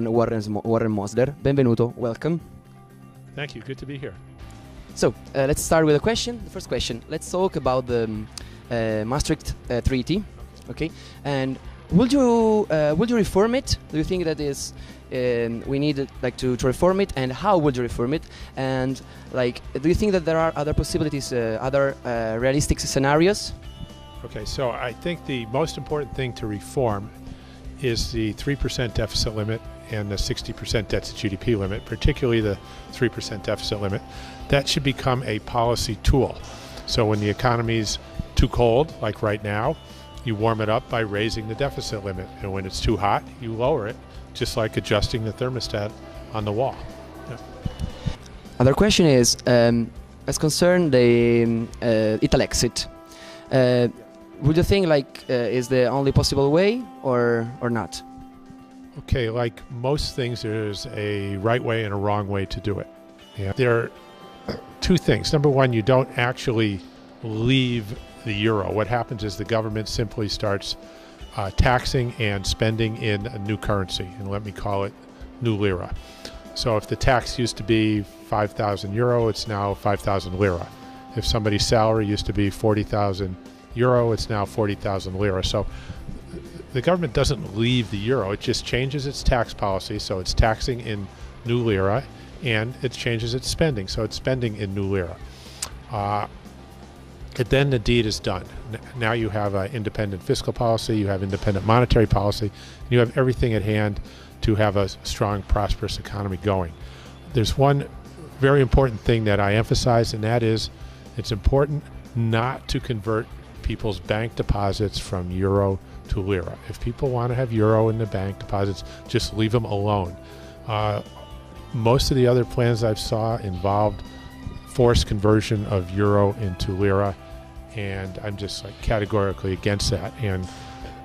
Warren Mosler. Benvenuto, welcome. Thank you, good to be here. So, let's start with a question. The first question, let's talk about the Maastricht Treaty, okay? And would you reform it? Do you think that is we need to reform it, and how would you reform it? And do you think that there are other possibilities, other realistic scenarios? Okay, so I think the most important thing to reform is the 3% deficit limit and the 60% debt to GDP limit, particularly the 3% deficit limit. That should become a policy tool. So when the economy's too cold, like right now, you warm it up by raising the deficit limit. And when it's too hot, you lower it, just like adjusting the thermostat on the wall. Yeah. Other question is, as concerned the Italexit. Would you think is the only possible way or not? Okay, like most things, there's a right way and a wrong way to do it. Yeah. There are two things. Number one, you don't actually leave the euro. What happens is the government simply starts taxing and spending in a new currency, and let me call it new lira. So if the tax used to be 5,000 euro, it's now 5,000 lira. If somebody's salary used to be 40,000 euro, it's now 40,000 lira. So the government doesn't leave the euro, it just changes its tax policy, so it's taxing in new lira, and it changes its spending, so it's spending in new lira. Then the deed is done. Now you have an independent fiscal policy, you have independent monetary policy, and you have everything at hand to have a strong, prosperous economy going. There's one very important thing that I emphasize, and that is it's important not to convert people's bank deposits from euro to lira. If people want to have euro in the bank deposits, just leave them alone. Most of the other plans I saw involved forced conversion of euro into lira, and I'm just categorically against that. And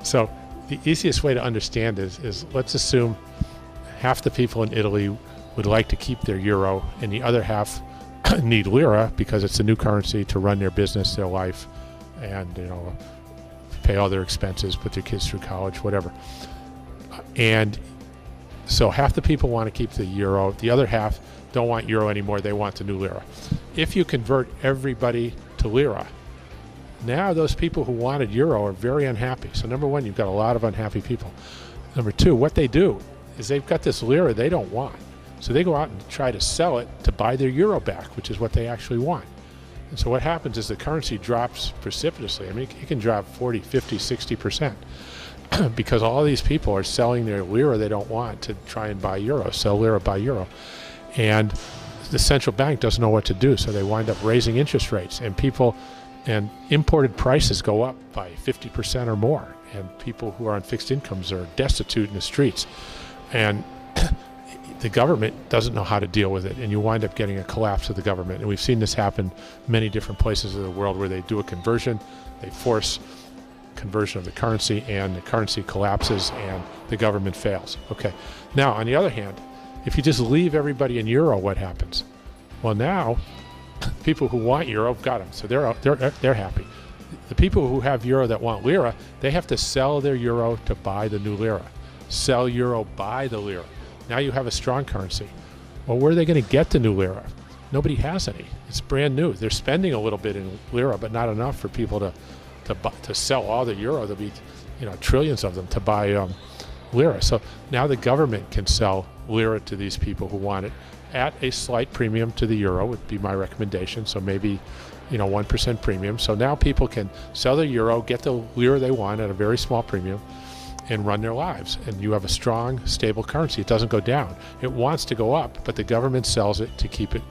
so the easiest way to understand is let's assume half the people in Italy would like to keep their euro and the other half need lira because it's a new currency to run their business, their life, and pay all their expenses, put their kids through college, whatever. And so half the people want to keep the euro, the other half don't want euro anymore, they want the new lira. If you convert everybody to lira, now those people who wanted euro are very unhappy. So number one, you've got a lot of unhappy people. Number two, what they do is they've got this lira they don't want. So they go out and try to sell it to buy their euro back, which is what they actually want. And so what happens is the currency drops precipitously. I mean, it can drop 40, 50, 60% because all these people are selling their lira they don't want to try and buy euro, sell lira, buy euro. And the central bank doesn't know what to do, so they wind up raising interest rates, and imported prices go up by 50% or more, and people who are on fixed incomes are destitute in the streets. And the government doesn't know how to deal with it, and you wind up getting a collapse of the government. And we've seen this happen many different places of the world where they do a conversion, they force conversion of the currency, and the currency collapses and the government fails. Okay. Now, on the other hand, if you just leave everybody in euro, what happens? Well, now people who want euro got them, so they're happy. The people who have euro that want lira, they have to sell their euro to buy the new lira. Sell euro, buy the lira. Now you have a strong currency. Well, where are they going to get the new lira? Nobody has any. It's brand new. They're spending a little bit in lira, but not enough for people to sell all the euro. There'll be trillions of them to buy lira. So now the government can sell lira to these people who want it at a slight premium to the euro would be my recommendation. So maybe 1% premium. So now people can sell their euro, get the lira they want at a very small premium, and run their lives. And you have a strong, stable currency. It doesn't go down. It wants to go up, but the government sells it to keep it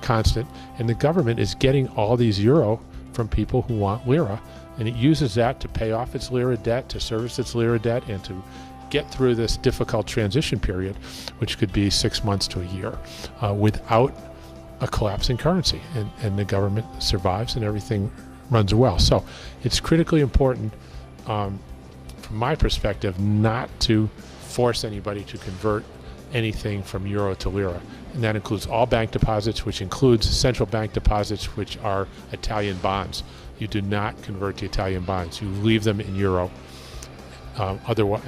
constant. And the government is getting all these euro from people who want lira, and it uses that to pay off its lira debt, to service its lira debt, and to get through this difficult transition period, which could be 6 months to a year, without a collapsing currency. And the government survives and everything runs well. So it's critically important, from my perspective, not to force anybody to convert anything from euro to lira. And that includes all bank deposits, which includes central bank deposits, which are Italian bonds. You do not convert to Italian bonds. You leave them in euro. Otherwise,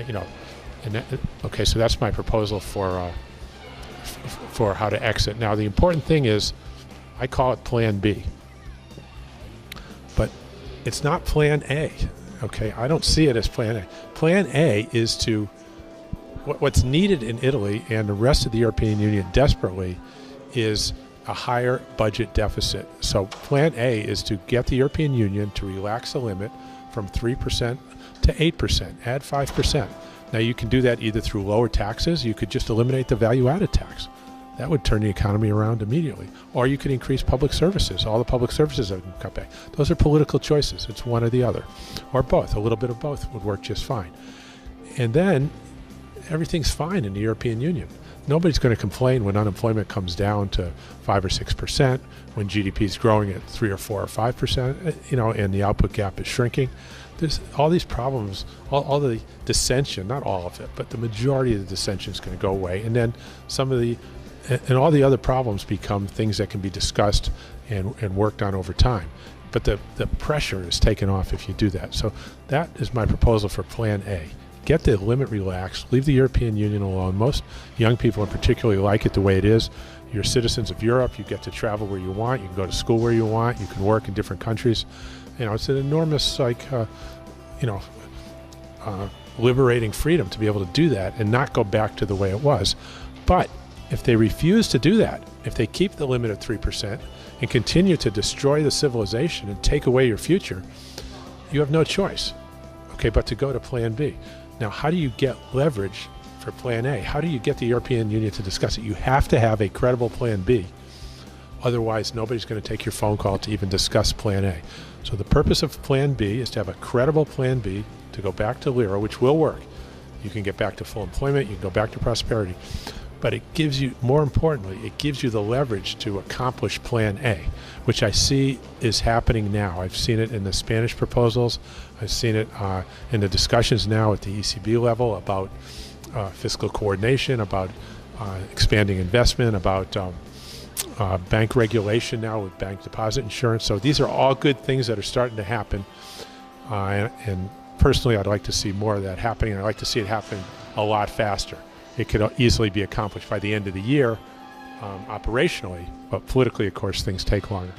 And that, okay, so that's my proposal for how to exit. Now, the important thing is, I call it Plan B, but it's not Plan A. Okay, I don't see it as Plan A. Plan A is to what's needed in Italy and the rest of the European Union desperately is a higher budget deficit. So Plan A is to get the European Union to relax the limit from 3% to 8%, add 5%. Now you can do that either through lower taxes, you could just eliminate the value-added tax. That would turn the economy around immediately. Or you could increase public services. All the public services that can cut back. Those are political choices. It's one or the other. Or both. A little bit of both would work just fine. And then everything's fine in the European Union. Nobody's going to complain when unemployment comes down to 5 or 6%, when GDP is growing at 3 or 4 or 5%, and the output gap is shrinking. There's all these problems, all the dissension, not all of it, but the majority of the dissension is going to go away. And then and all the other problems become things that can be discussed and worked on over time. But the pressure is taken off if you do that. So that is my proposal for Plan A. Get the limit relaxed, leave the European Union alone. Most young people in particular like it the way it is. You're citizens of Europe, you get to travel where you want, you can go to school where you want, you can work in different countries. It's an enormous, liberating freedom to be able to do that and not go back to the way it was. But if they refuse to do that, if they keep the limit at 3% and continue to destroy the civilization and take away your future, you have no choice, but to go to Plan B. Now, how do you get leverage for Plan A? How do you get the European Union to discuss it? You have to have a credible Plan B. Otherwise, nobody's going to take your phone call to even discuss Plan A. So the purpose of Plan B is to have a credible Plan B to go back to Lira, which will work. You can get back to full employment, you can go back to prosperity. But it gives you, more importantly, it gives you the leverage to accomplish Plan A, which I see is happening now. I've seen it in the Spanish proposals. I've seen it in the discussions now at the ECB level about fiscal coordination, about expanding investment, about bank regulation now with bank deposit insurance. So these are all good things that are starting to happen. And personally, I'd like to see more of that happening. I'd like to see it happen a lot faster. It could easily be accomplished by the end of the year operationally, but politically, of course, things take longer.